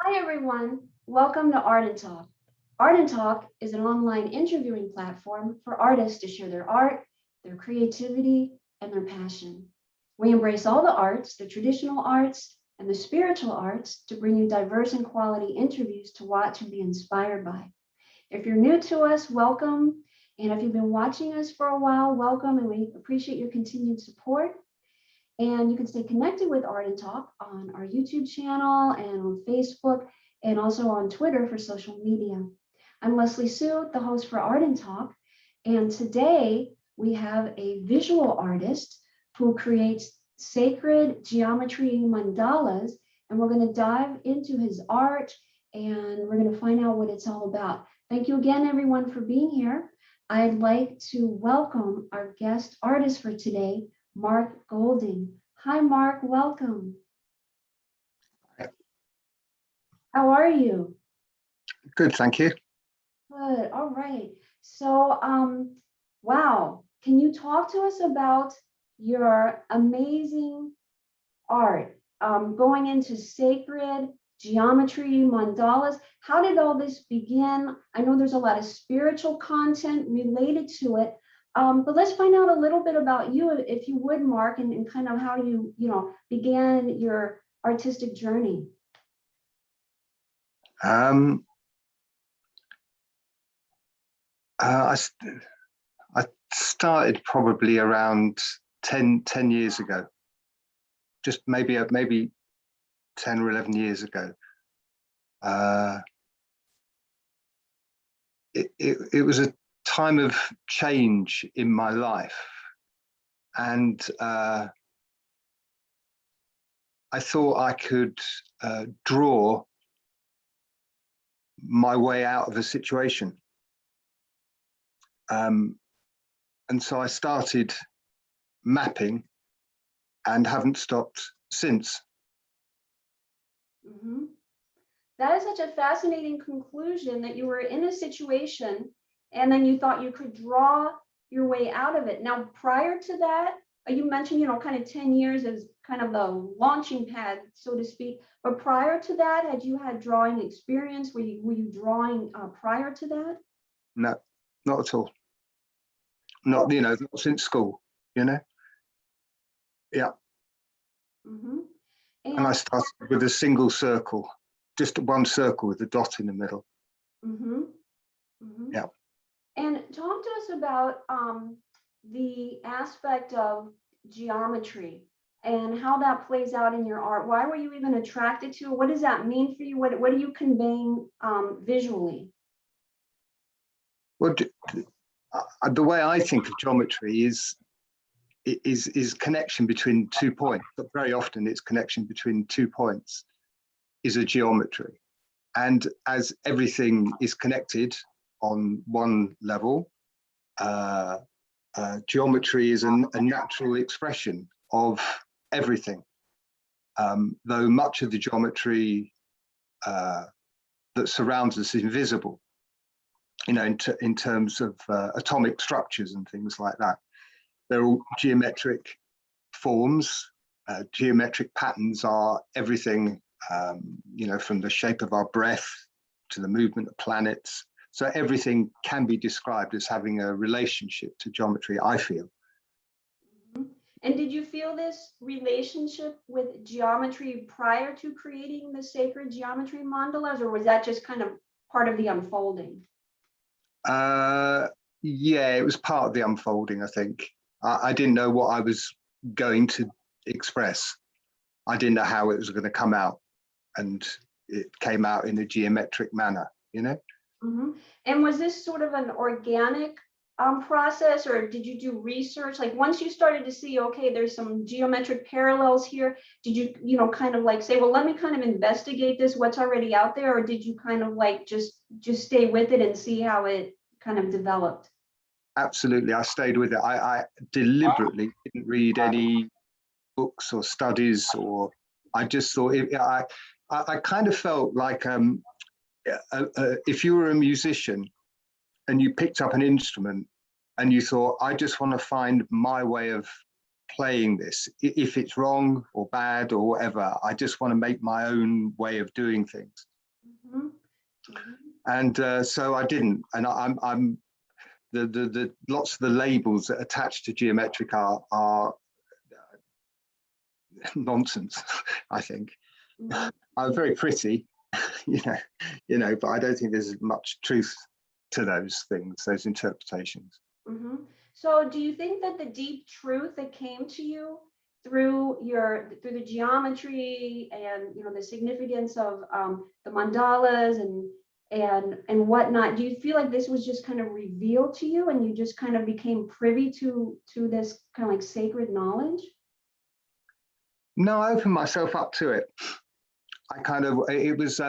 Hi, everyone. Welcome to Art and Talk. Art and Talk is an online interviewing platform for artists to share their art, their creativity, and their passion. We embrace all the arts, the traditional arts, and the spiritual arts to bring you diverse and quality interviews to watch and be inspired by. If you're new to us, welcome. And if you've been watching us for a while, welcome. And we appreciate your continued support. And you can stay connected with Art and Talk on our YouTube channel and on Facebook and also on Twitter for social media. I'm Leslie Sue, the host for Art and Talk. And today we have a visual artist who creates sacred geometry mandalas. And we're going to dive into his art and we're going to find out what it's all about. Thank you again, everyone, for being here. I'd like to welcome our guest artist for today, Mark Golding. Hi, Mark, welcome. How are you? Good, thank you. Good, all right. So, wow, can you talk to us about your amazing art, going into sacred geometry, mandalas? How did all this begin? I know there's a lot of spiritual content related to it, but let's find out a little bit about you, if you would, Mark, and kind of how you began your artistic journey. I started probably around 10 years ago, just maybe 10 or 11 years ago. It was a time of change in my life, and I thought I could draw my way out of a situation. And so I started mapping and haven't stopped since. Mm-hmm. That is such a fascinating conclusion, that you were in a situation and then you thought you could draw your way out of it. Now, prior to that, you mentioned, kind of 10 years as kind of the launching pad, so to speak. But prior to that, had you had drawing experience? Were you drawing prior to that? No, not at all. Not, not since school, Yeah. Mm-hmm. And I started with a single circle, just one circle with a dot in the middle. Mm-hmm. Mm-hmm. Yeah. And talk to us about the aspect of geometry and how that plays out in your art. Why were you even attracted to it? What does that mean for you? What are you conveying visually? Well, the way I think of geometry is connection between 2 points, but very often it's connection between 2 points is a geometry. And as everything is connected on one level, geometry is a natural expression of everything. Though much of the geometry that surrounds us is invisible, in terms of atomic structures and things like that. They're all geometric forms. Geometric patterns are everything, from the shape of our breath to the movement of planets. So everything can be described as having a relationship to geometry, I feel. Mm-hmm. And did you feel this relationship with geometry prior to creating the sacred geometry mandalas, or was that just kind of part of the unfolding? Yeah, it was part of the unfolding, I think. I didn't know what I was going to express. I didn't know how it was going to come out, and it came out in a geometric manner, Mm-hmm. And was this sort of an organic process, or did you do research? Like once you started to see, okay, there's some geometric parallels here, did you, kind of like say, well, let me kind of investigate this, what's already out there, or did you kind of like just stay with it and see how it kind of developed? Absolutely, I stayed with it. I deliberately didn't read any books or studies, or I just thought I kind of felt like if you were a musician and you picked up an instrument and you thought, I just want to find my way of playing this. If it's wrong or bad or whatever, I just want to make my own way of doing things. Mhm. Mhm. And so I didn't. And I'm the lots of the labels that attach to geometric are nonsense. I think Mhm. I'm very pretty, you know, but I don't think there's much truth to those things, those interpretations. Mhm. So do you think that the deep truth that came to you through the geometry and the significance of the mandalas and whatnot, do you feel like this was just kind of revealed to you and you just kind of became privy to this kind of like sacred knowledge? No, I opened myself up to it. I kind of it was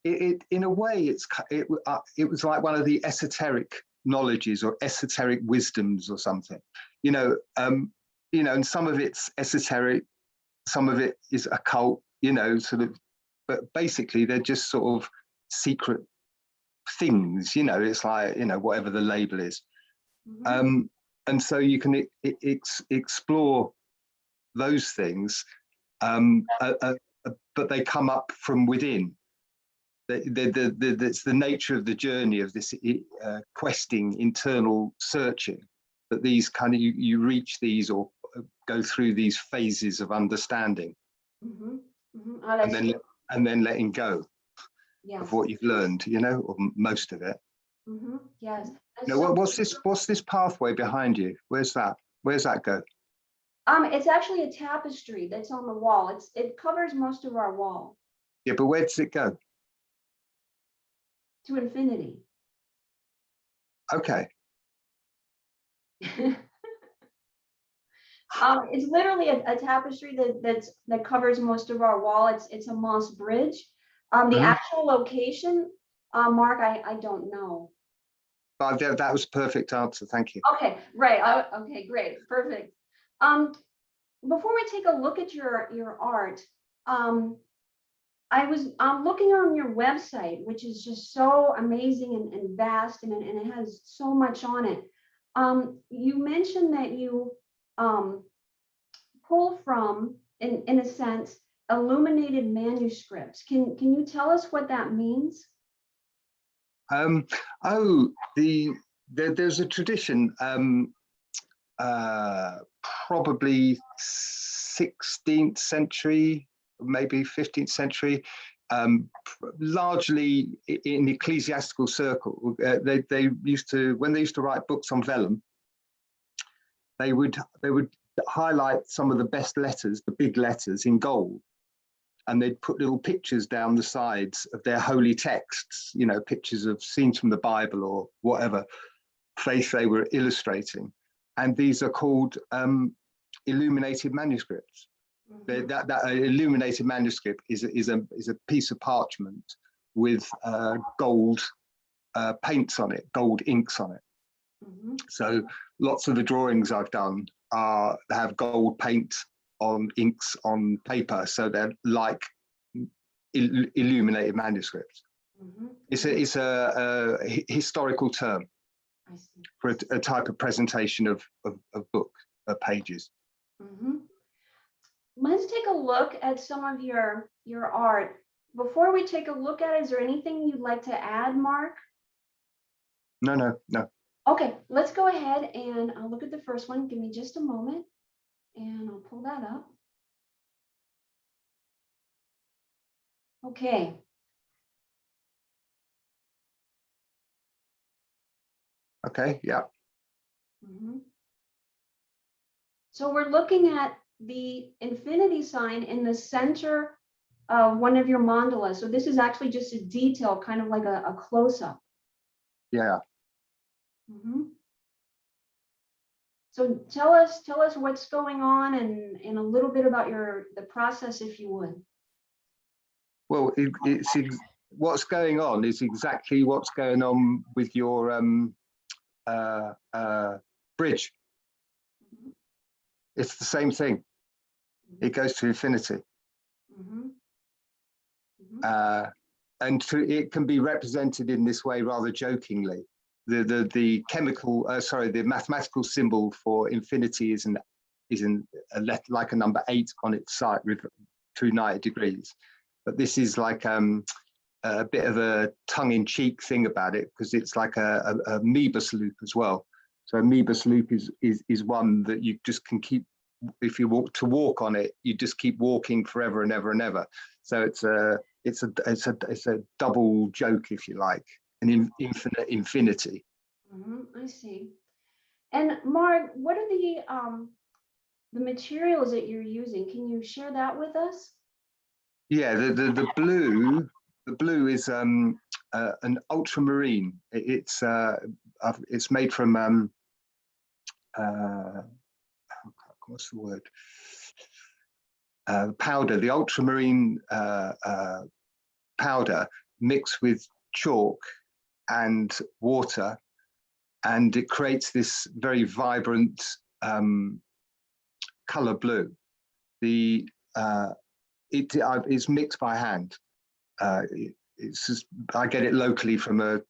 it in a way it was like one of the esoteric knowledges or esoteric wisdoms or something, and some of it's esoteric, some of it is occult, sort of, but basically they're just sort of secret things, it's like, whatever the label is. Mhm. And so you can explore those things, but they come up from within. It's the nature of the journey of this questing, internal searching, that these kind of you reach these or go through these phases of understanding, Mhm. Mhm. Oh, and that's then letting go of yes. what you've learned, or most of it. Mhm. Yes. And Now, so what's this pathway behind you? Where's that? Where's that go? it's actually a tapestry that's on the wall. It covers most of our wall Yeah, but where does it go? to infinity. Okay. It's literally a tapestry that covers most of our wall. It's a moss bridge. The Mhm. actual location, Mark, I don't know. But that was a perfect answer. Thank you. Okay, right. Okay, great, perfect. Um, Before we take a look at your art, um, I was looking on your website, which is just so amazing and vast, and it has so much on it. You mentioned that you um, pull from, in a sense, illuminated manuscripts. Can you tell us what that means? Um, there's a tradition, uh, probably 16th century, maybe 15th century, largely in ecclesiastical circle. They used to, when they used to write books on vellum, they would highlight some of the best letters, the big letters in gold, and they'd put little pictures down the sides of their holy texts, pictures of scenes from the Bible or whatever faith they were illustrating. And these are called illuminated manuscripts. Mhm. That illuminated manuscript is a piece of parchment with gold paints on it, gold inks on it. Mhm. So lots of the drawings I've done have gold paint on inks on paper, so they're like illuminated manuscripts. Mhm. It's a historical term I see. for a type of presentation of book pages. Mhm. Let's take a look at some of your art. Before we take a look at it, is there anything you'd like to add, Mark? No. Okay, let's go ahead and I'll look at the first one. Give me just a moment and I'll pull that up. Okay. Okay, yeah. Mhm. So we're looking at the infinity sign in the center of one of your mandalas. So this is actually just a detail, kind of like a close-up. Yeah. Mhm. So tell us what's going on and a little bit about the process, if you would. Well, what's going on is exactly what's going on with your uh, uh, bridge. Mhm. It's the same thing. It goes to infinity. Mhm. Mhm. Uh, and it can be represented in this way rather jokingly. The mathematical symbol for infinity is like a number 8 on its side with through 90 degrees. but this is like a bit of a tongue-in-cheek thing about it, because it's like a Moebius loop as well. So a Moebius loop is one that you just can keep, if you walk on it, you just keep walking forever and ever and ever. So it's a double joke, if you like, an infinite infinity. I see. And Mark, what are the materials that you're using? Can you share that with us? Yeah, the blue is an ultramarine. It's made from what's the word? Powder. The ultramarine powder mixed with chalk and water, and it creates this very vibrant color blue. It's mixed by hand. It's just, I get it locally from a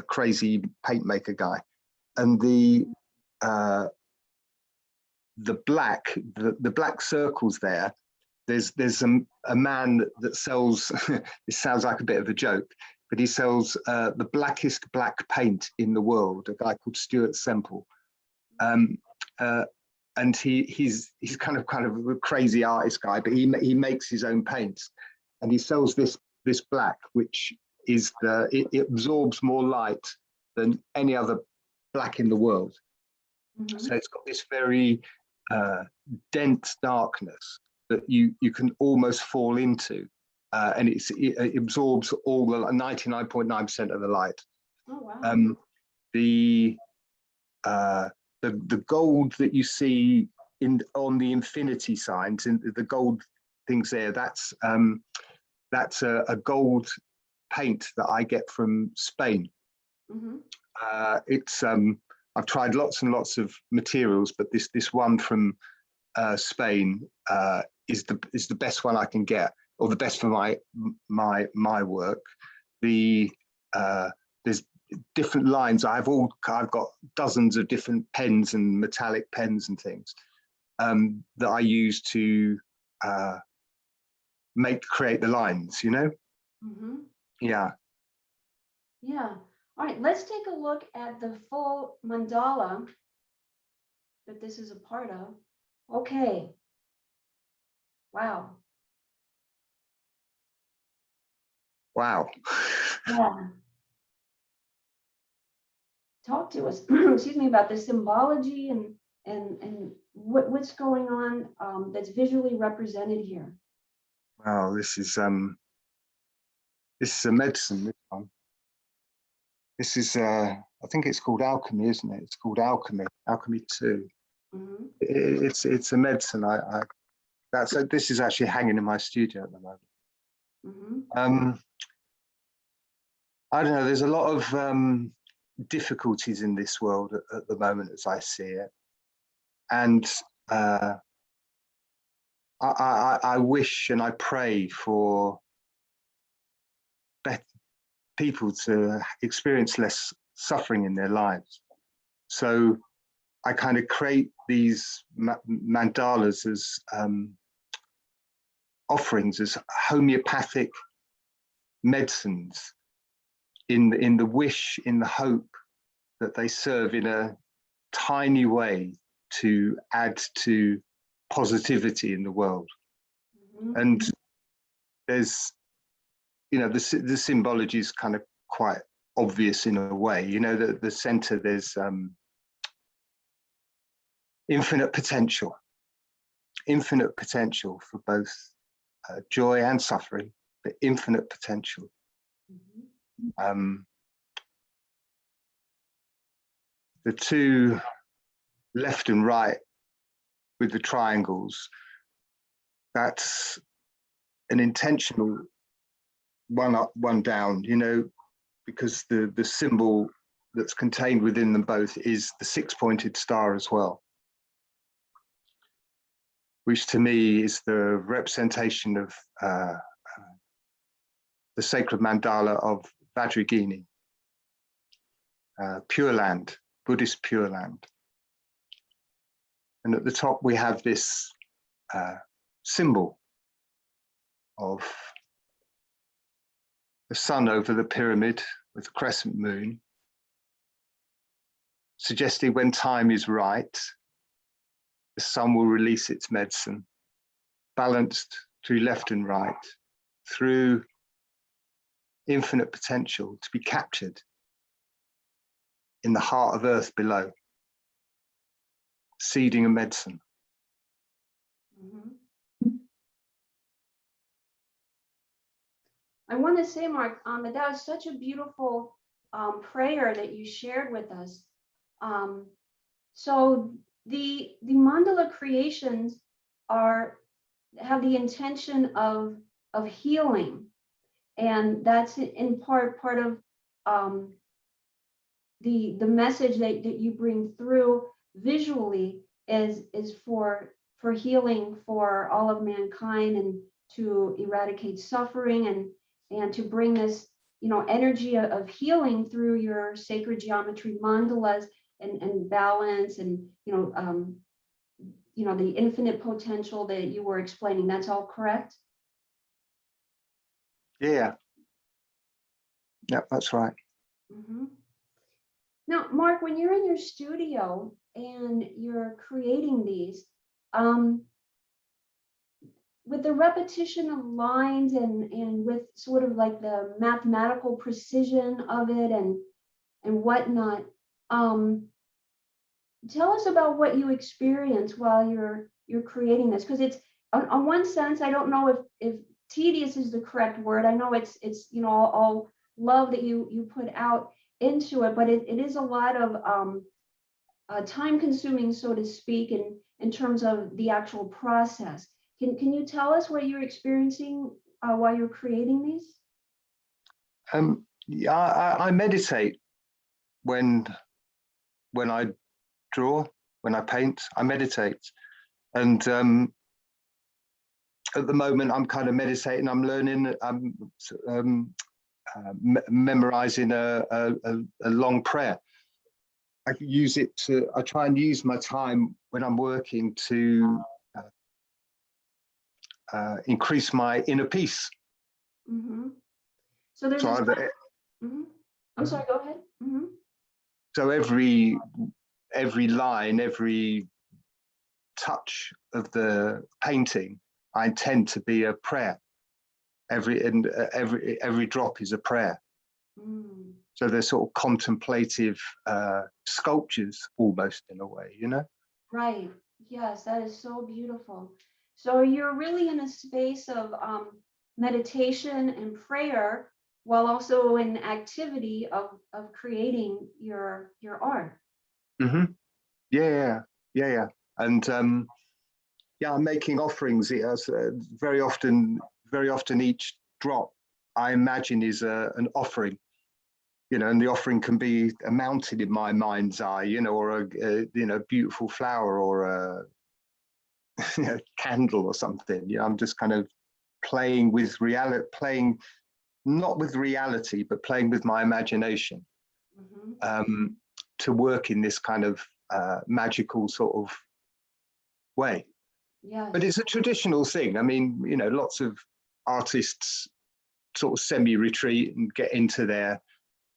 crazy paint maker guy, and the black circles there. There's a man that sells. It sounds like a bit of a joke, but he sells the blackest black paint in the world. A guy called Stuart Semple. And he's kind of a crazy artist guy, but he makes his own paints, and he sells this black, which is it absorbs more light than any other black in the world. So it's got this very dense darkness that you can almost fall into, and it absorbs all the 99.9% of the light. Oh wow. The gold that you see on the infinity signs, in the gold things there, that's a gold paint that I get from Spain. I've tried lots and lots of materials, but this one from Spain is the best one I can get, or the best for my work. There's different lines. I've got dozens of different pens and metallic pens and things that I use to create the lines, you know? Yeah. Yeah. All right, let's take a look at the full mandala that this is a part of. Okay. Wow. Wow. Yeah. Talk to us, excuse me, about the symbology and what's going on that's visually represented here. Wow, this is a medicine, this one. This is I think it's called Alchemy, isn't it? It's called Alchemy, Alchemy 2. It's a medicine. This is actually hanging in my studio at the moment. I don't know, there's a lot of difficulties in this world at the moment as I see it, and I wish and I pray for people to experience less suffering in their lives. So I kind of create these mandalas as offerings, as homeopathic medicines, in the wish, in the hope that they serve in a tiny way to add to positivity in the world. And there's, you know, the symbology is kind of quite obvious in a way. You know, the center, there's infinite potential for both joy and suffering, but infinite potential. The two left and right with the triangles, that's an intentional one up, one down, you know, because the symbol that's contained within them both is the six-pointed star as well, which to me is the representation of the sacred mandala of Vajrayogini, Pure Land, Buddhist Pure Land. And at the top we have this symbol of the sun over the pyramid with the crescent moon, suggesting when time is right, the sun will release its medicine, balanced through left and right, through infinite potential to be captured in the heart of earth below, seeding a medicine. I want to say, Mark, that was such a beautiful prayer that you shared with us. So the mandala creations have the intention of healing, and that's in part of the message that you bring through visually is for healing for all of mankind, and to eradicate suffering, and to bring this energy of healing through your sacred geometry mandalas, and balance, and the infinite potential that you were explaining. That's all correct? Yeah. Yep, that's right. Now, Mark, when you're in your studio and you're creating these, with the repetition of lines, and with sort of like the mathematical precision of it, and whatnot, tell us about what you experience while you're creating this, because it's on one sense, I don't know if tedious is the correct word. I know it's all love that you put out into it, but it is a lot of time consuming, so to speak, in terms of the actual process. Can you tell us what you're experiencing while you're creating these? Yeah, I meditate when I draw, when I paint. I meditate, and at the moment I'm kind of meditating. I'm learning. I'm memorizing a long prayer. I try and use my time when I'm working to increase my inner peace. So there's I'm sorry, go ahead. So every line, every touch of the painting, I intend to be a prayer. Every drop is a prayer. So they're sort of contemplative sculptures, almost, in a way, Right. Yes, that is so beautiful. So you're really in a space of meditation and prayer, while also in activity of creating your art. Yeah. And I'm making offerings. Very often each drop I imagine is an offering. And the offering can be a mountain in my mind's eye, or a beautiful flower, or a candle or something. I'm just kind of playing with reality, playing not with reality, but playing with my imagination, to work in this kind of magical sort of way. Yes. But it's a traditional thing. I mean, lots of artists sort of semi-retreat and get into their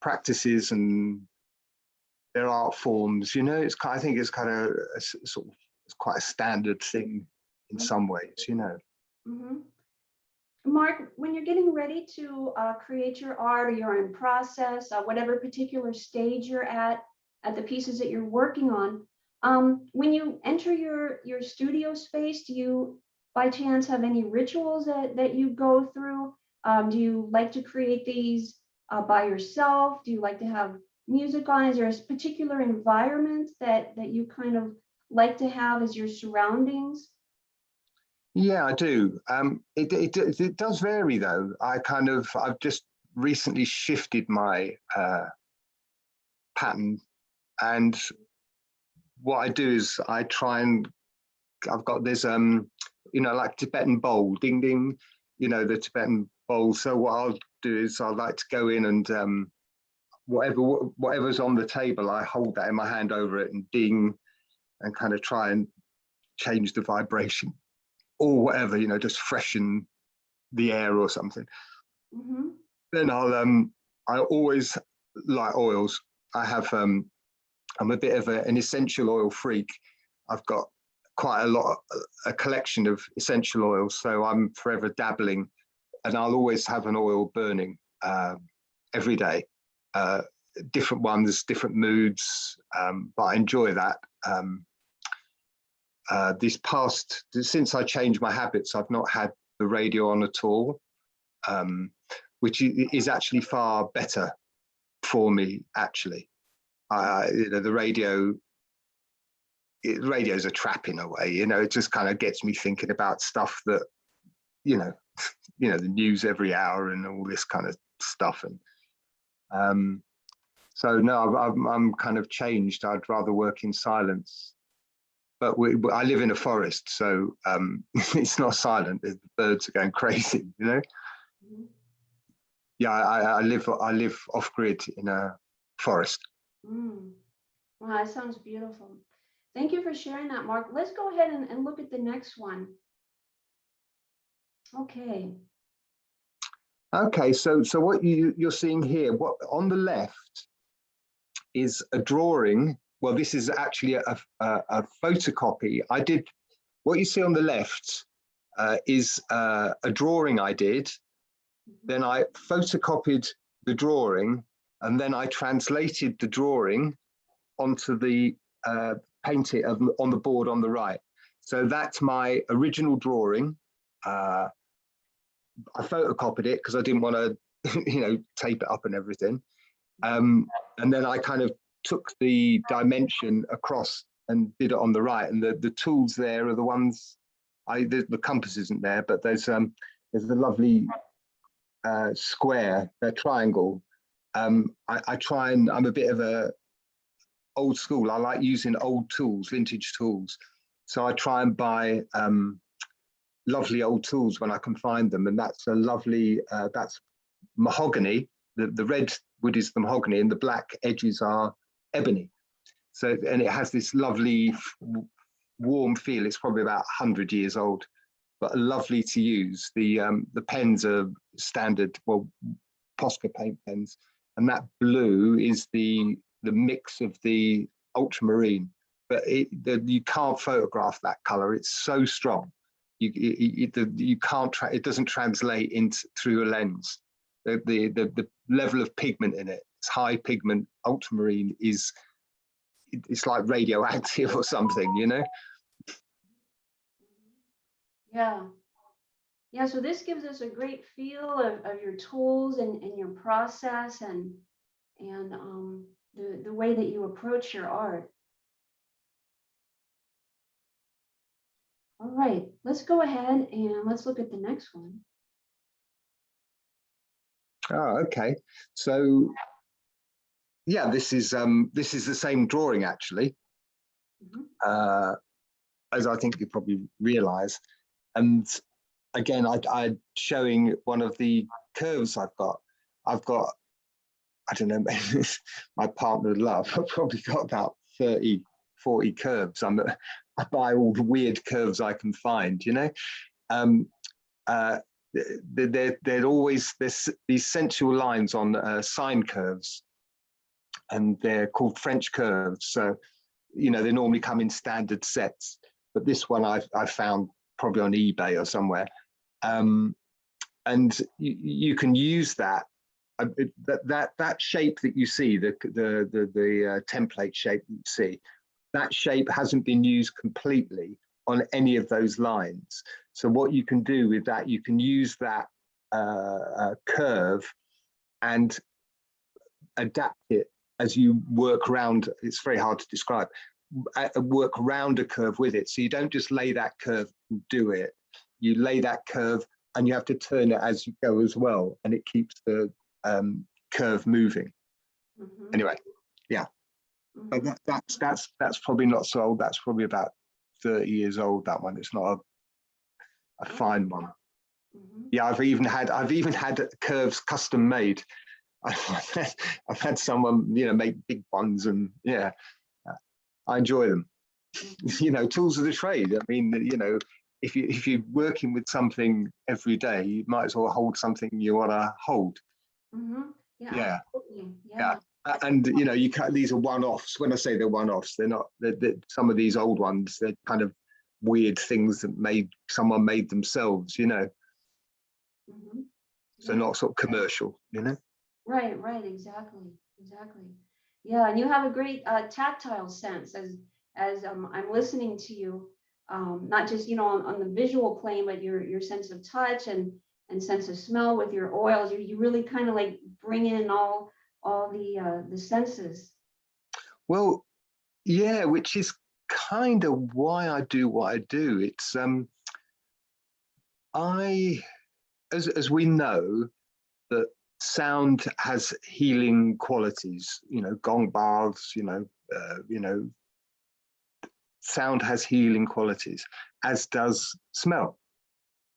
practices and their art forms. I think it's kind of it's quite a standard thing in some ways. Mark, when you're getting ready to create your art, or you're in process, whatever particular stage you're at the pieces that you're working on, when you enter your studio space, do you by chance have any rituals that you go through? Do you like to create these by yourself? Do you like to have music on? Is there a particular environment that you kind of like to have as your surroundings? Yeah, I do. It does vary, though. I've just recently shifted my pattern, and what I do is I try and I've got this like Tibetan bowl, ding ding, the Tibetan bowl. So what I'll do is I like to go in and whatever's on the table, I hold that in my hand over it and ding, and kind of try and change the vibration, or whatever, just freshen the air or something. then I always like oils. I have I'm a bit of an essential oil freak. I've got quite a collection of essential oils, so I'm forever dabbling, and I'll always have an oil burning every day. Different ones, different moods, but I enjoy that. Since I changed my habits, I've not had the radio on at all, which is actually far better for me, actually. The radio's a trap in a way, it just kind of gets me thinking about stuff that, the news every hour and all this kind of stuff. And so no, I'm kind of changed. I'd rather work in silence. But I live in a forest, so it's not silent. The birds are going crazy, Mhm. Yeah, I live off grid in a forest. Mm. Wow, that sounds beautiful. Thank you for sharing that, Mark. Let's go ahead and look at the next one. Okay. Okay, so what you're seeing here, what on the left is a drawing. Well, this is actually a photocopy. What you see on the left is a drawing I did. Then I photocopied the drawing, and then I translated the drawing onto the painting on the board on the right. So that's my original drawing. I photocopied it because I didn't want to, tape it up and everything. And then I kind of took the dimension across and did it on the right. And the tools there are the ones, the compass isn't there, but there's a lovely square, a triangle. I try and, I'm a bit of a old school. I like using old tools, vintage tools. So I try and buy lovely old tools when I can find them. And that's a lovely, that's mahogany. The red wood is the mahogany and the black edges are ebony. So, and it has this lovely warm feel. It's probably about 100 years old, but lovely to use. The pens are standard, well, Posca paint pens. And that blue is the mix of the ultramarine, but you can't photograph that color. It's so strong. You can't, it doesn't translate through a lens. The level of pigment in it, it's high pigment. Ultramarine it's like radioactive or something, Yeah. Yeah, so this gives us a great feel of your tools and your process and the way that you approach your art. All right, let's go ahead and let's look at the next one. Oh, okay. So yeah, this is the same drawing actually, as I think you probably realize. And again, I'm showing one of the curves I've got. I don't know, my partner would love. I've probably got about 30, 40 curves. I buy all the weird curves I can find, They're always, there's these sensual lines on sine curves, and they're called French curves. So, they normally come in standard sets, but this one I found probably on eBay or somewhere. And you can use that. That shape that you see, the template shape that you see, that shape hasn't been used completely on any of those lines. So what you can do with that, you can use that curve and adapt it as you work around. It's very hard to describe. Work around a curve with it. So you don't just lay that curve and do it. You lay that curve and you have to turn it as you go as well, and it keeps the curve moving. Anyway, yeah. But that's probably not so old. That's probably about 30 years old. That one. It's not a fine one. Yeah, I've even had curves custom made. I've had someone make big ones, and yeah, I enjoy them. Tools of the trade. I mean, if you're working with something every day, you might as well hold something you want to hold. Mm-hmm. Yeah, Yeah, absolutely. yeah. Yeah. And you know, you can't, these are one-offs. When I say they're one-offs, they're not. Some of these old ones, they're kind of weird things that someone made themselves. You know, Mm-hmm. so Yeah. not sort of commercial. You know. Right, right, exactly, exactly. Yeah, and you have a great tactile sense as I'm listening to you, not just on the visual plane, but your sense of touch and sense of smell with your oils. You really kind of like bring in all the senses. Well, yeah, which is kind of why I do what I do. It's I as we know that sound has healing qualities. You know, gong baths. You know, sound has healing qualities, as does smell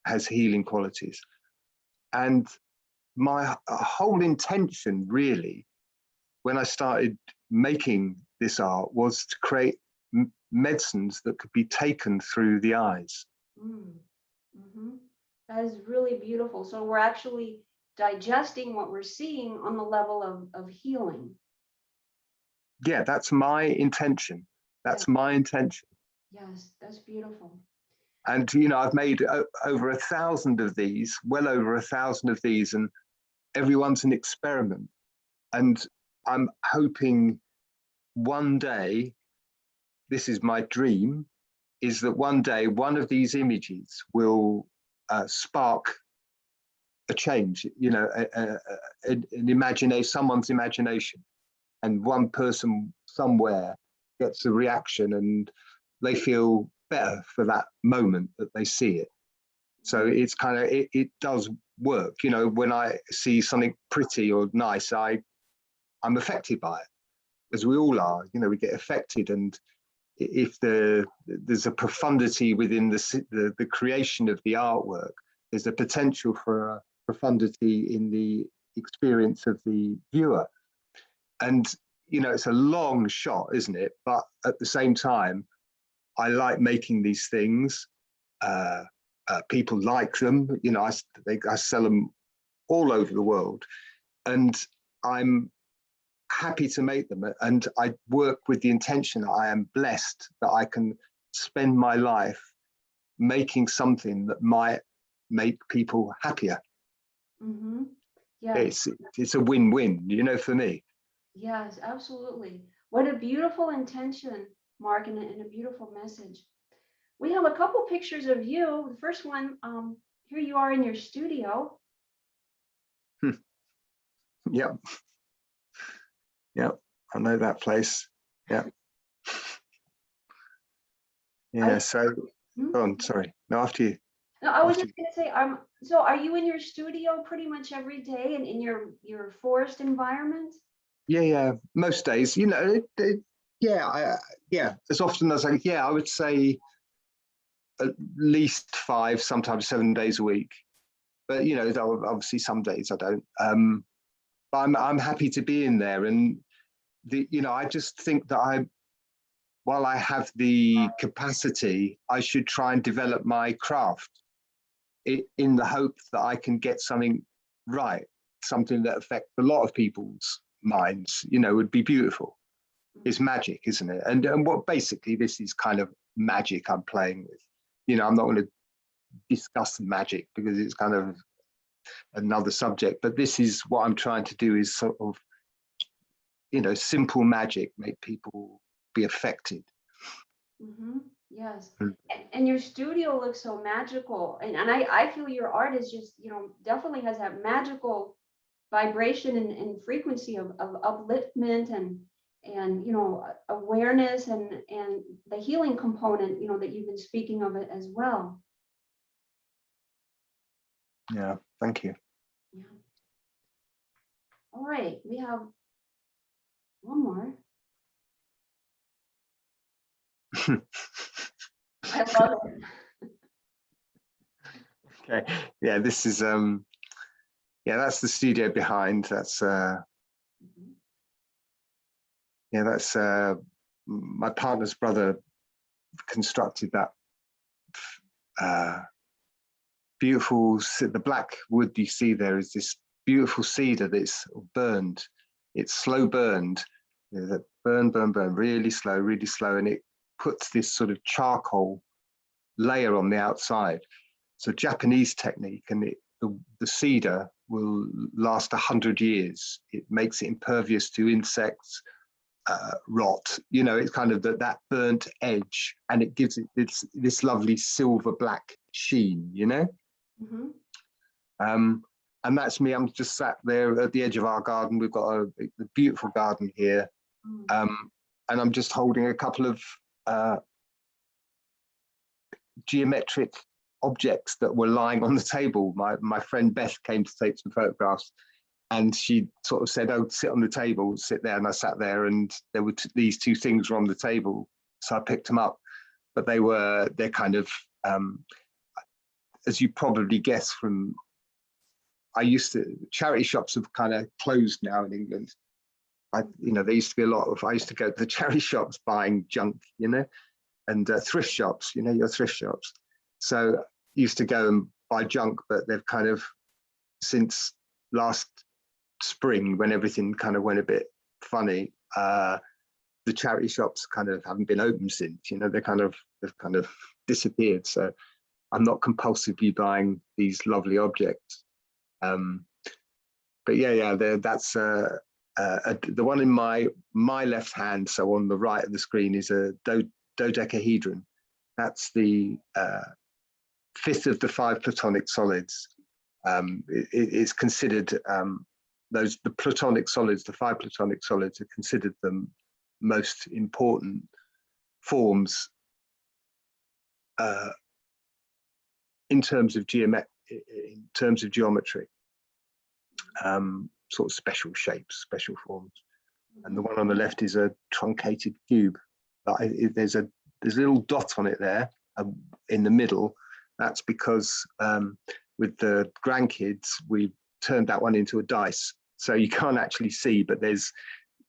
has healing qualities. And my whole intention, really, when I started making this art, was to create medicines that could be taken through the eyes. Mm. Hmm. That is really beautiful. So we're actually digesting what we're seeing on the level of healing. Yeah, that's my intention. Yeah. That's my intention. Yes, that's beautiful. And you know, I've made over 1,000 of these, well over 1,000 of these, and everyone's an experiment. And I'm hoping one day, this is my dream, is that one day one of these images will spark a change, you know, someone's imagination, and one person somewhere gets a reaction and they feel better for that moment that they see it. So it's kind of, it does work. You know, when I see something pretty or nice, I'm affected by it, as we all are. You know, we get affected, and if there's a profundity within the creation of the artwork, there's a potential for a profundity in the experience of the viewer. And you know, it's a long shot, isn't it? But at the same time, I like making these things. People like them. You know, I sell them all over the world, and I'm happy to make them. And I work with the intention that I am blessed that I can spend my life making something that might make people happier. Mm-hmm. Yes, It's a win-win, you know, for me. yes, absolutely. What a beautiful intention, Mark, and a beautiful message. We have a couple pictures of you. The first one, here you are in your studio. Yep, yep. I know that place. Yeah, yeah. So, Hmm? go on. Sorry. No, after you. No, I was After just you. gonna say, so are you in your studio pretty much every day and in your forest environment? Yeah, yeah. Most days, you know. Yeah, yeah. As often as I would say at least 5, sometimes 7 days a week. But you know, obviously some days I don't. But I'm happy to be in there, and you know, I just think that while I have the capacity, I should try and develop my craft in the hope that I can get something right, something that affects a lot of people's minds. You know, would be beautiful. It's magic, isn't it? And what basically this is kind of magic I'm playing with. You know, I'm not going to discuss magic because it's kind of another subject, but this is what I'm trying to do, is sort of, you know, simple magic, make people be affected. Mm-hmm. Yes. And your studio looks so magical. And I feel your art is just, definitely has that magical vibration and frequency of upliftment and awareness and the healing component, that you've been speaking of it as well. Yeah, thank you. Yeah. All right, we have one more. I love it. Okay, yeah, this is yeah, that's the studio behind. That's yeah, that's my partner's brother constructed that beautiful, the black wood you see there is this beautiful cedar that's burned. It's slow burned, that burn, burn, burn, really slow, and it puts this sort of charcoal layer on the outside. So Japanese technique, and the cedar will last 100 years. It makes it impervious to insects, rot. It's kind of that burnt edge, and it gives it this lovely silver black sheen. Mm-hmm. And that's me. I'm just sat there at the edge of our garden. We've got a beautiful garden here, and I'm just holding a couple of geometric objects that were lying on the table. My friend Beth came to take some photographs, and she sort of said, "Oh, sit on the table, sit there." And I sat there, and there were these two things were on the table, so I picked them up. But they're kind of, as you probably guess from, charity shops have kind of closed now in England. There used to be I used to go to the charity shops buying junk, and thrift shops, your thrift shops. So I used to go and buy junk, but they've kind of, since last spring, when everything kind of went a bit funny, the charity shops kind of haven't been open since. They've kind of disappeared. So I'm not compulsively buying these lovely objects. But that's the one in my left hand. So on the right of the screen is a dodecahedron. That's the fifth of the 5 platonic solids. It's considered the platonic solids, the 5 platonic solids, are considered the most important forms in terms of geometry. Sort of special shapes, special forms. And the one on the left is a truncated cube. There's a little dot on it there in the middle. That's because with the grandkids, we turned that one into a dice. So you can't actually see, but there's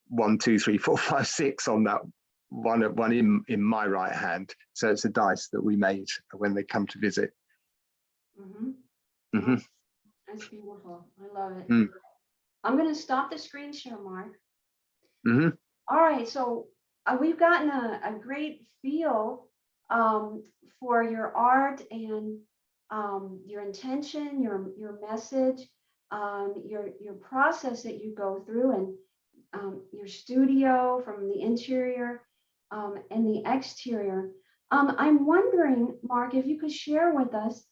1, 2, 3, 4, 5, 6 on that one in my right hand. So it's a dice that we made when they come to visit. Mm-hmm. Mm-hmm. That's beautiful. I love it. Mm. I'm going to stop the screen share, Mark. Mm-hmm. All right. So we've gotten a great feel for your art and your intention, your message, your process that you go through, and your studio from the interior and the exterior. I'm wondering, Mark, if you could share with us.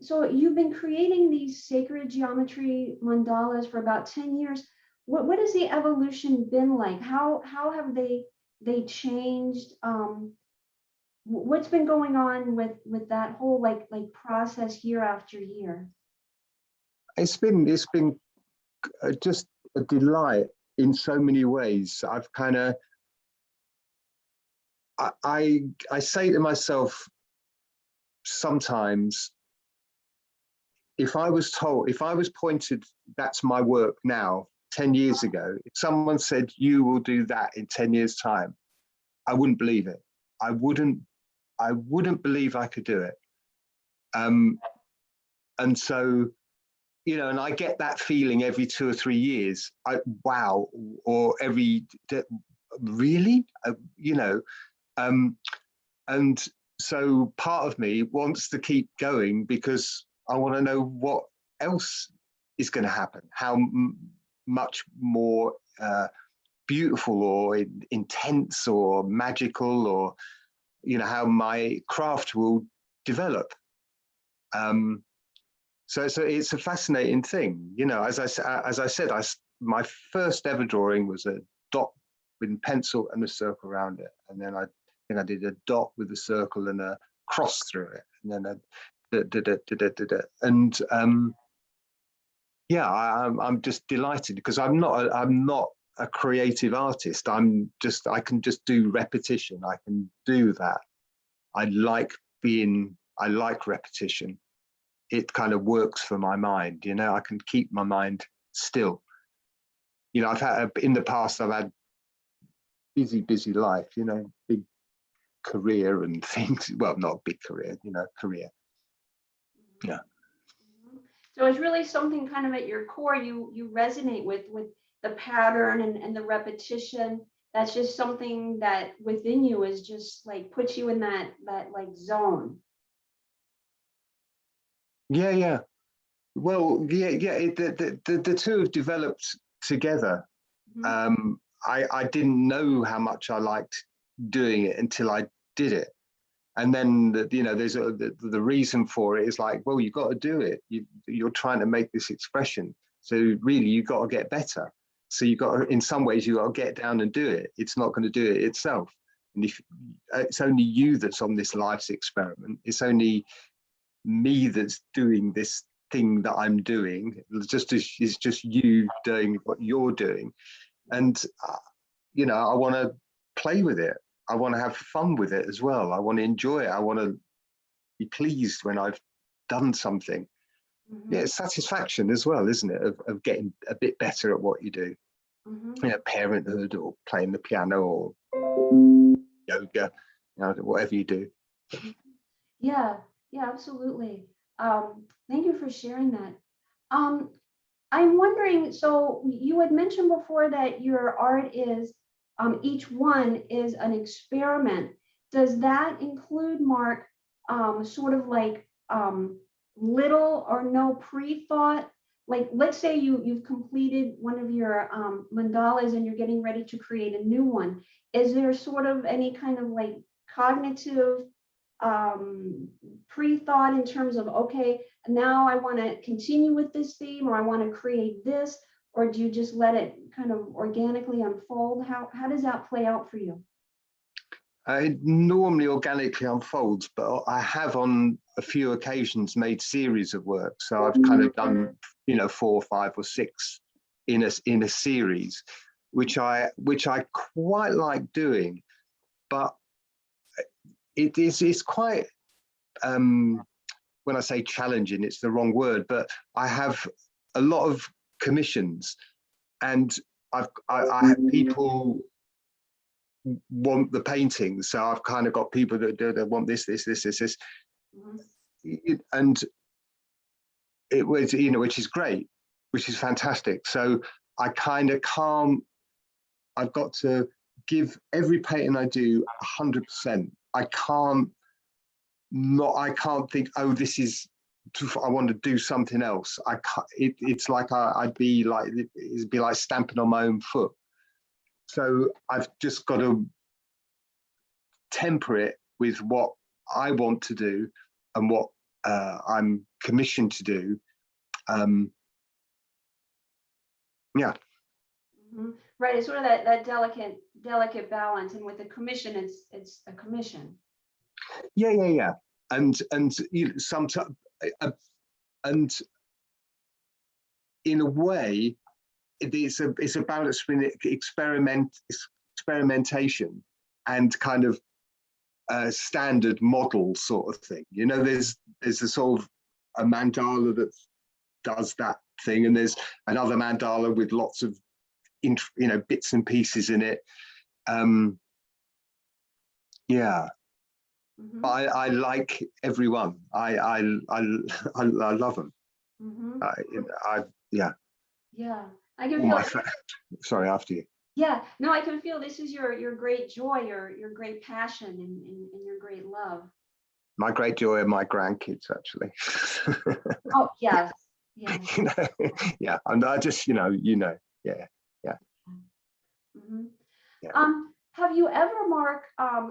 So you've been creating these sacred geometry mandalas for about 10 years. What has the evolution been like? How have they changed? What's been going on with that whole like process year after year? It's been just a delight in so many ways. I've kind of I say to myself sometimes, if I was pointed, that's my work now, 10 years ago, if someone said, you will do that in 10 years' time, I wouldn't believe it. I wouldn't believe I could do it. And so, and I get that feeling every 2 or 3 years. Wow, or really, and so part of me wants to keep going because I want to know what else is going to happen, how much more beautiful or intense or magical, or how my craft will develop. So it's a fascinating thing. As I said, my first ever drawing was a dot with pencil and a circle around it, and then I did a dot with a circle and a cross through it, and then I'm just delighted because I'm not a creative artist. I can just do repetition. I can do that. I like repetition. It kind of works for my mind. I can keep my mind still. I've had in the past, I've had busy life, big career and things. Well, not a big career, career. Yeah. So it's really something kind of at your core you resonate with the pattern and the repetition. That's just something that within you is just like puts you in that like zone. Yeah, yeah. Well, yeah, yeah. The two have developed together. Mhm. I didn't know how much I liked doing it until I did it. And then there's the reason for it is like, well, you got to do it. You're trying to make this expression, so really you got to get better. So you got to, in some ways, you got to get down and do it. It's not going to do it itself. And if it's only you that's on this life's experiment, it's only me that's doing this thing that I'm doing. It's just you doing what you're doing, and I want to play with it. I want to have fun with it as well. I want to enjoy it. I want to be pleased when I've done something. Yeah, Mhm. it's satisfaction as well, isn't it? Of getting a bit better at what you do. Mhm. Parenthood or playing the piano or yoga, whatever you do. Mhm. Yeah, yeah, absolutely. Thank you for sharing that. Um, I'm wondering, so you had mentioned before that your art is, each one is an experiment. Does that include, Mark, sort of like little or no pre-thought? Like, let's say you've completed one of your mandalas and you're getting ready to create a new one. Is there sort of any kind of like cognitive pre-thought in terms of, okay, now I want to continue with this theme, or I want to create this, or do you just let it kind of organically unfold? How does that play out for you? It normally organically unfolds, but I have on a few occasions made series of work. So I've kind of done, 4, 5, or 6 in a series, which I quite like doing, but it's quite when I say challenging, it's the wrong word, but I have a lot of commissions, and I have people want the paintings, so I've kind of got people that want this, Mhm. and it was, which is great, which is fantastic. So I kind of can't. I've got to give every painting I do 100%. I can't think, oh, this is, I want to do something else. I can't, it's like it'd be like stamping on my own foot. So I've just got to temper it with what I want to do and what I'm commissioned to do. Yeah, Mhm. Right, it's sort of that delicate balance, and with the commission, it's a commission. yeah. And sometimes, and in a way, it's a balance between experimentation and kind of standard model sort of thing. There's a sort of a mandala that does that thing, and there's another mandala with lots of bits and pieces in it. Yeah, but Mhm. I like everyone. I love them. Mhm. I, I yeah. Yeah, I can All feel my it. sorry, after you. Yeah, no, I can feel this is your great joy, your great passion, and your great love. My great joy are my grandkids, actually. Oh, yes, yes. Yeah, and I just, yeah, yeah, Mhm. yeah. Have you ever, Mark,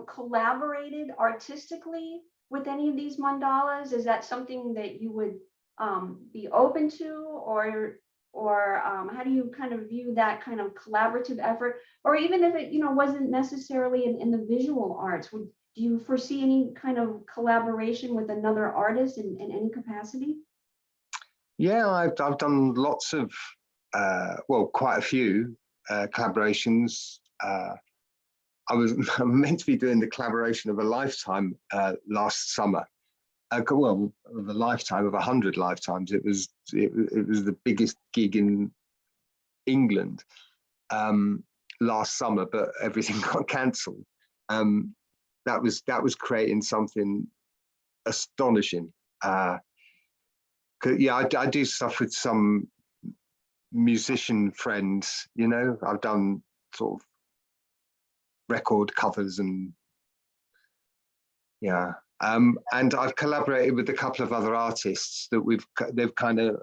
collaborated artistically with any of these mandalas? Is that something that you would be open to, or how do you kind of view that kind of collaborative effort? Or even if it, wasn't necessarily in the visual arts, do you foresee any kind of collaboration with another artist in any capacity? Yeah, I've done lots of, well, quite a few collaborations. I was meant to be doing the collaboration of a lifetime last summer. Well, of a lifetime of 100 lifetimes. It was the biggest gig in England last summer, but everything got cancelled. Um, that was creating something astonishing. Yeah, I do stuff with some musician friends, you know. I've done sort of record covers and yeah. And I've collaborated with a couple of other artists that they've kind of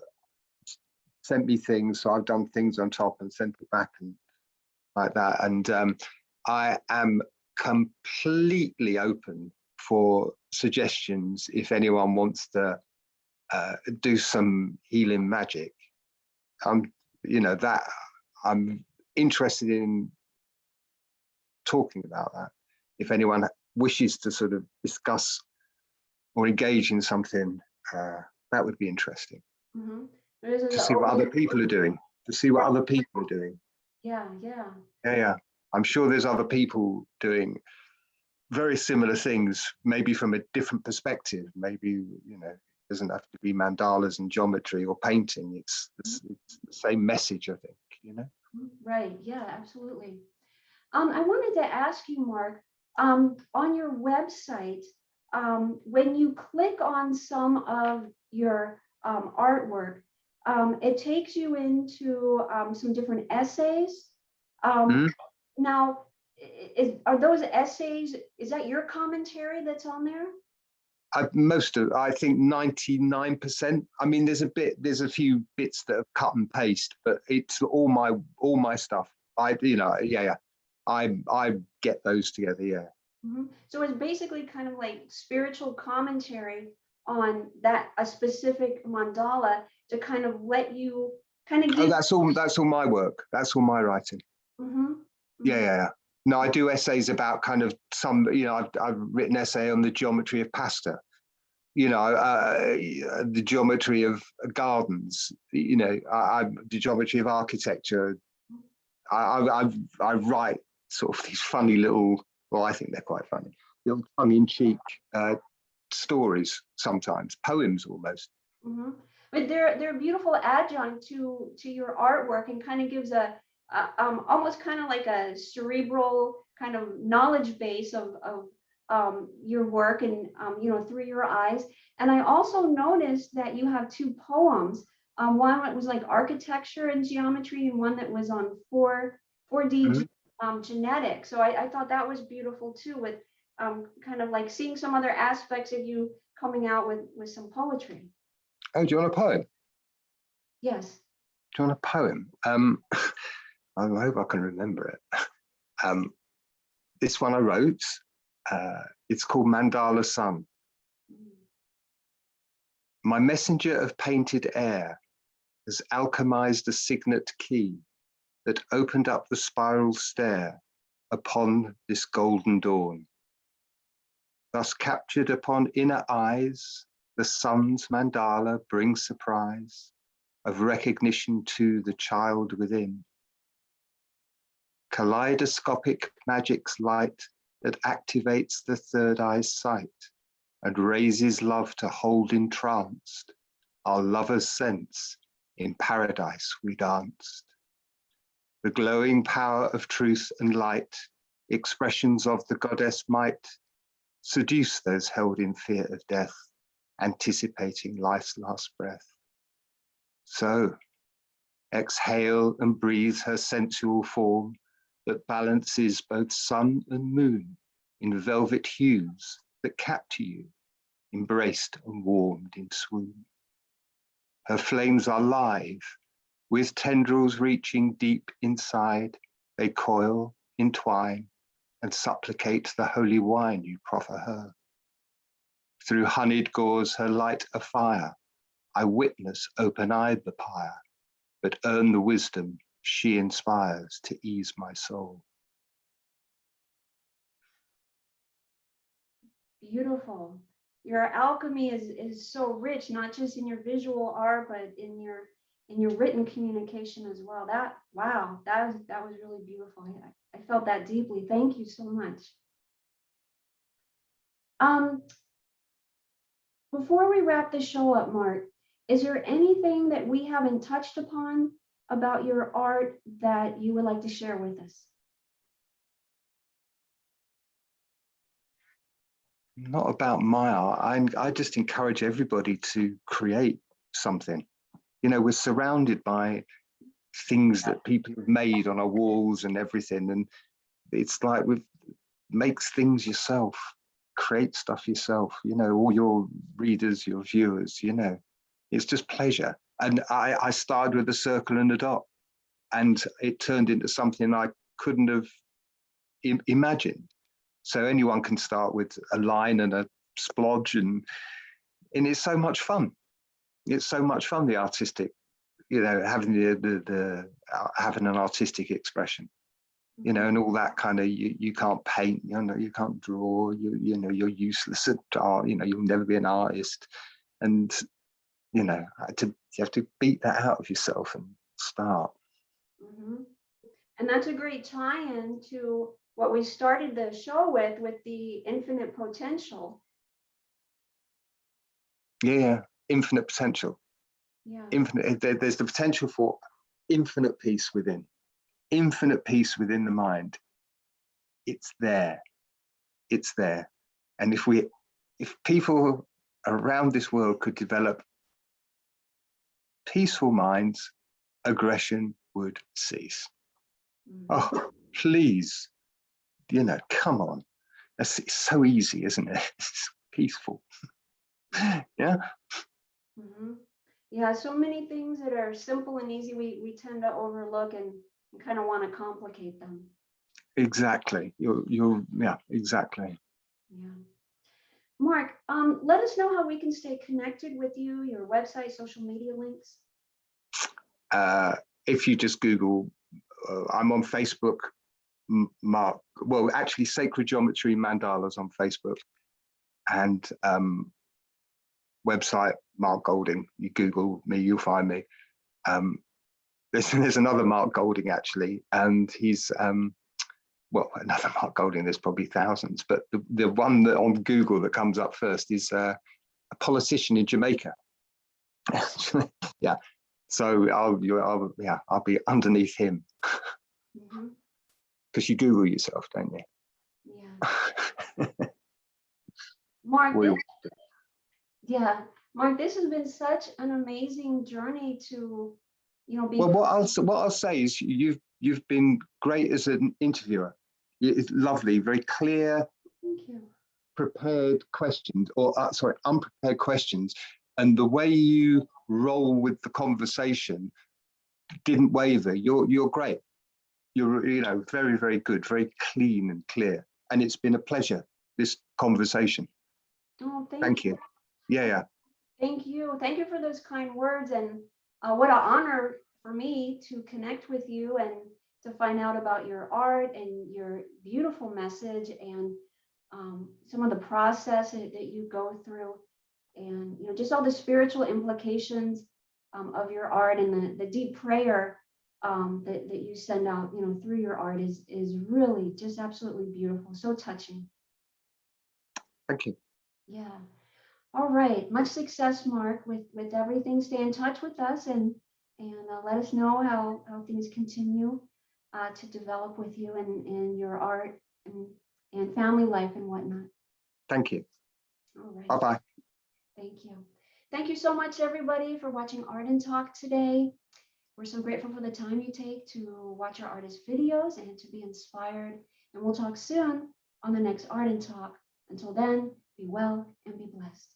sent me things, so I've done things on top and sent it back and like that. And I am completely open for suggestions if anyone wants to do some healing magic. You know, that I'm interested in talking about that. If anyone wishes to sort of discuss or engage in something, that would be interesting. Mm-hmm. To see what other people are doing, to see what other people are doing. Yeah, yeah. Yeah. I'm sure there's other people doing very similar things, maybe from a different perspective. Maybe, you know, it doesn't have to be mandalas and geometry or painting. It's the same message, I think, you know? Right, yeah, absolutely. I wanted to ask you, Mark, on your website, when you click on some of your artwork, it takes you into some different essays. Now, are those essays, is that your commentary that's on there? I think 99%. I mean, there's a few bits that have cut and paste, but it's all my stuff. I get those together. Yeah. Mm-hmm. So it's basically kind of like spiritual commentary on a specific mandala to kind of let you kind of give. Oh, that's all my work. That's all my writing. Mm-hmm. Yeah. No, I do essays about kind of some, you know, I've written an essay on the geometry of pasta, you know, the geometry of gardens, you know, the geometry of architecture. I write sort of these funny little, well, I think they're quite funny, little tongue-in-cheek stories sometimes, poems almost. Mm-hmm. But they're a beautiful adjunct to your artwork and kind of gives a almost kind of like a cerebral kind of knowledge base of your work and you know, through your eyes. And I also noticed that you have two poems. One that was like architecture and geometry, and one that was on 4D genetics. So I thought that was beautiful too, with kind of like seeing some other aspects of you coming out with some poetry. Oh, do you want a poem? Yes. Do you want a poem? I hope I can remember it. This one I wrote, it's called Mandala Sun. My messenger of painted air has alchemized a signet key that opened up the spiral stair upon this golden dawn. Thus captured upon inner eyes, the sun's mandala brings surprise of recognition to the child within. Kaleidoscopic magic's light that activates the third eye's sight and raises love to hold entranced our lover's sense. In paradise we danced. The glowing power of truth and light, expressions of the goddess might, seduce those held in fear of death, anticipating life's last breath. So, exhale and breathe her sensual form that balances both sun and moon in velvet hues that capture you, embraced and warmed in swoon. Her flames are live, with tendrils reaching deep inside, they coil, entwine, and supplicate the holy wine you proffer her. Through honeyed gauze her light afire, I witness open-eyed the pyre, but earn the wisdom she inspires to ease my soul. Beautiful. Your alchemy is so rich, not just in your visual art, but in your written communication as well. Wow, that was really beautiful. I felt that deeply. Thank you so much. Before we wrap the show up, Mark, is there anything that we haven't touched upon about your art that you would like to share with us? Not about my art. I just encourage everybody to create something. You know, we're surrounded by things that people have made on our walls and everything. And it's like makes things yourself, create stuff yourself, you know, all your readers, your viewers, you know, it's just pleasure. And I started with a circle and a dot, and it turned into something I couldn't have imagined. So anyone can start with a line and a splodge, and it's so much fun. It's so much fun, the artistic, you know, having having an artistic expression, you know, and all that kind of, you can't paint, you know, you can't draw, you know, you're useless at art, you know, you'll never be an artist. And, you know, you have to beat that out of yourself and start. Mm-hmm. And that's a great tie-in to what we started the show with the infinite potential. Yeah, infinite potential. Yeah. Infinite. There's the potential for infinite peace within the mind. It's there. It's there. And if people around this world could develop peaceful minds, aggression would cease. Mm-hmm. Oh, please, you know, come on. It's so easy, isn't it? It's peaceful. Yeah. Mm-hmm. Yeah, so many things that are simple and easy, we tend to overlook and kind of want to complicate them. Exactly. Yeah, exactly. Yeah. Mark, let us know how we can stay connected with you, your website, social media links. If you just Google, I'm on Facebook, Mark, well, actually Sacred Geometry Mandalas on Facebook, and website, Mark Golding. You Google me, you'll find me. There's another Mark Golding actually, and he's, well, another Mark Golding, there's probably thousands, but the one that on Google that comes up first is a politician in Jamaica. Yeah. So I'll be underneath him. Because you Google yourself, don't you? Yeah. Mark, Mark, this has been such an amazing journey to, you know, be. Well, what I'll say is you've been great as an interviewer. It's lovely, very clear. Thank you. Prepared questions, or sorry, unprepared questions, and the way you roll with the conversation didn't waver. You're great. You're, you know, very, very good, very clean and clear. And it's been a pleasure, this conversation. Oh, thank you. Yeah. Thank you. Thank you for those kind words. And what an honor for me to connect with you and to find out about your art and your beautiful message and some of the process that you go through, and, you know, just all the spiritual implications of your art, and the deep prayer that you send out, you know, through your art is really just absolutely beautiful. So touching. Thank you. Yeah. All right. Much success, Mark, with everything. Stay in touch with us and let us know how things continue to develop with you and your art and family life and whatnot. Thank you. All right. Bye-bye. Thank you. Thank you so much, everybody, for watching Art and Talk today. We're so grateful for the time you take to watch our artist videos and to be inspired. And we'll talk soon on the next Art and Talk. Until then, be well and be blessed.